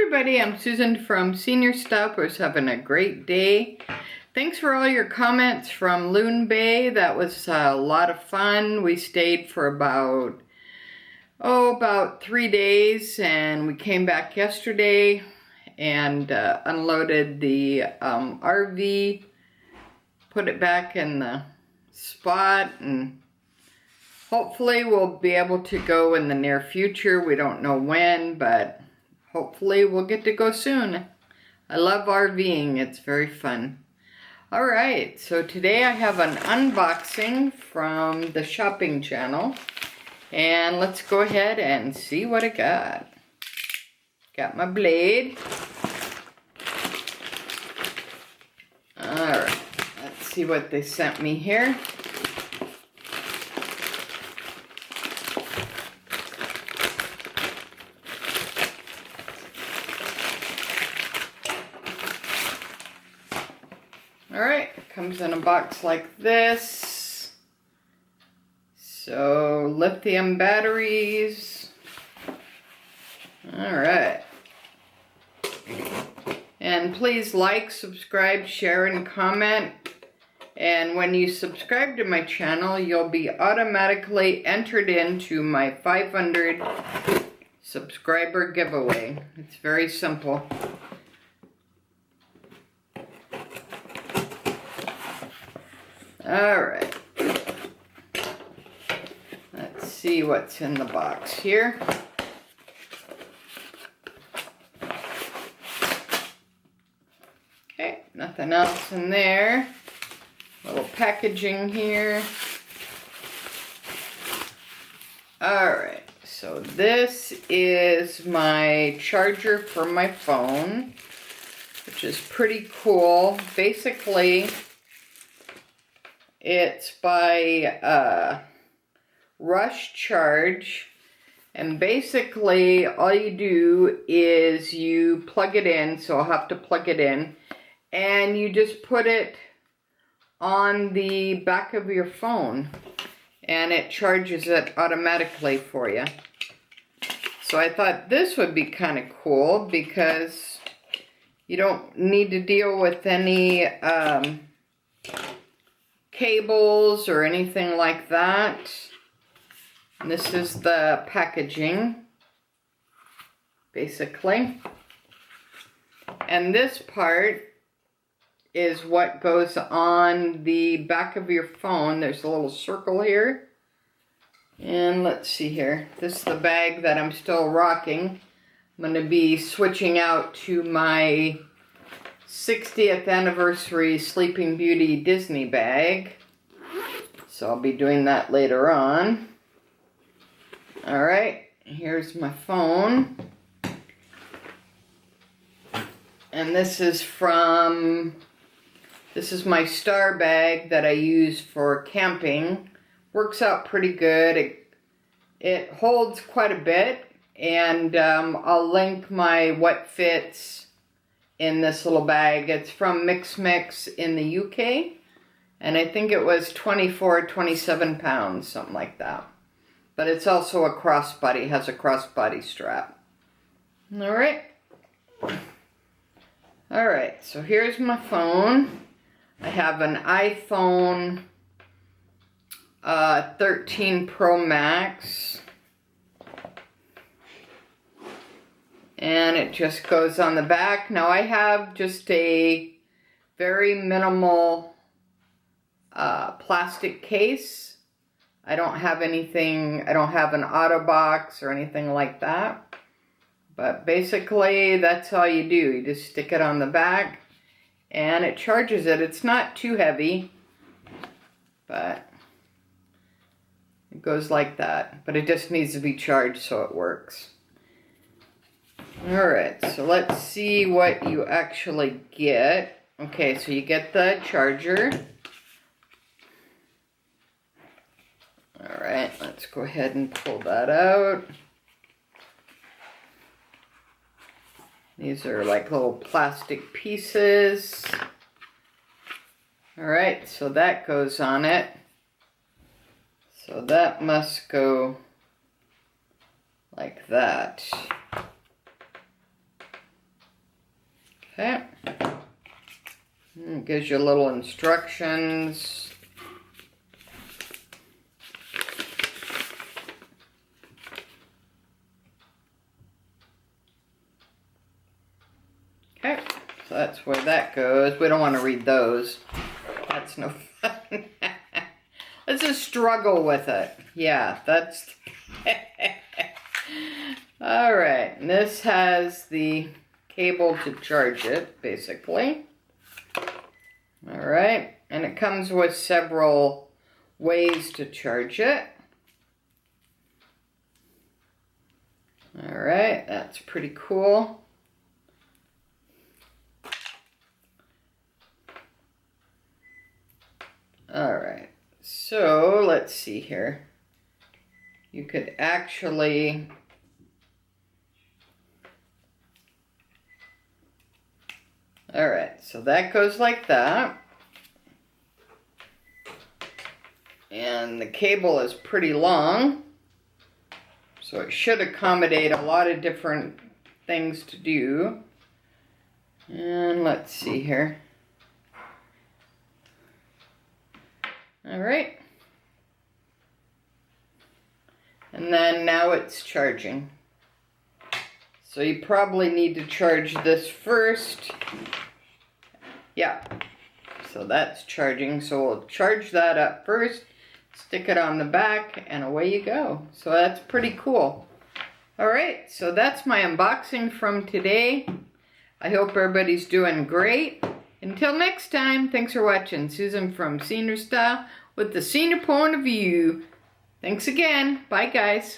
everybody, I'm Susan from Senior Stoppers, having a great day. Thanks for all your comments from Loon Bay. That was a lot of fun. We stayed for about 3 days, and we came back yesterday and unloaded the RV, put it back in the spot, and hopefully we'll be able to go in the near future. We don't know when, but hopefully we'll get to go soon. I love RVing, it's very fun. Alright, so today I have an unboxing from the shopping channel. And let's go ahead and see what I got. Got my blade. Alright, let's see what they sent me here. Alright, it comes in a box like this. So, lithium batteries. Alright. And please like, subscribe, share, and comment. And when you subscribe to my channel, you'll be automatically entered into my 500 subscriber giveaway. It's very simple. Alright, let's see what's in the box here. Okay, nothing else in there. Little packaging here. Alright, so this is my charger for my phone, which is pretty cool. Basically, it's by Rush Charge, and basically all you do is you plug it in, so I'll have to plug it in, and you just put it on the back of your phone, and it charges it automatically for you. So I thought this would be kind of cool because you don't need to deal with any cables or anything like that. And this is the packaging, basically. And this part is what goes on the back of your phone. There's a little circle here. And let's see here. This is the bag that I'm still rocking. I'm going to be switching out to my 60th anniversary Sleeping Beauty Disney bag. So I'll be doing that later on. Alright, here's my phone. And this is my star bag that I use for camping. Works out pretty good. It holds quite a bit. And I'll link my what fits in this little bag. It's from Mix in the UK, and I think it was 27 pounds, something like that. But it's also a crossbody, has a crossbody strap. Alright, so here's my phone. I have an iPhone 13 Pro Max. And it just goes on the back. Now I have just a very minimal plastic case. I don't have anything, I don't have an auto box or anything like that. But basically that's all you do. You just stick it on the back and it charges it. It's not too heavy, but it goes like that. But it just needs to be charged so it works. Alright, so let's see what you actually get. Okay, so you get the charger. Alright, let's go ahead and pull that out. These are like little plastic pieces. Alright, so that goes on it. So that must go like that. Okay. It gives you little instructions. Okay, so that's where that goes. We don't want to read those. That's no fun. Let's just struggle with it. Yeah, that's... Alright, and this has the cable to charge it, basically. Alright, and it comes with several ways to charge it. Alright, that's pretty cool. Alright, so let's see here. You could actually... Alright, so that goes like that. And the cable is pretty long, so it should accommodate a lot of different things to do. And let's see here. Alright. And then now it's charging. So you probably need to charge this first. Yeah, so that's charging. So we'll charge that up first, stick it on the back, and away you go. So that's pretty cool. Alright, so that's my unboxing from today. I hope everybody's doing great. Until next time, thanks for watching. Susan from Senior Style with the senior point of view. Thanks again. Bye, guys.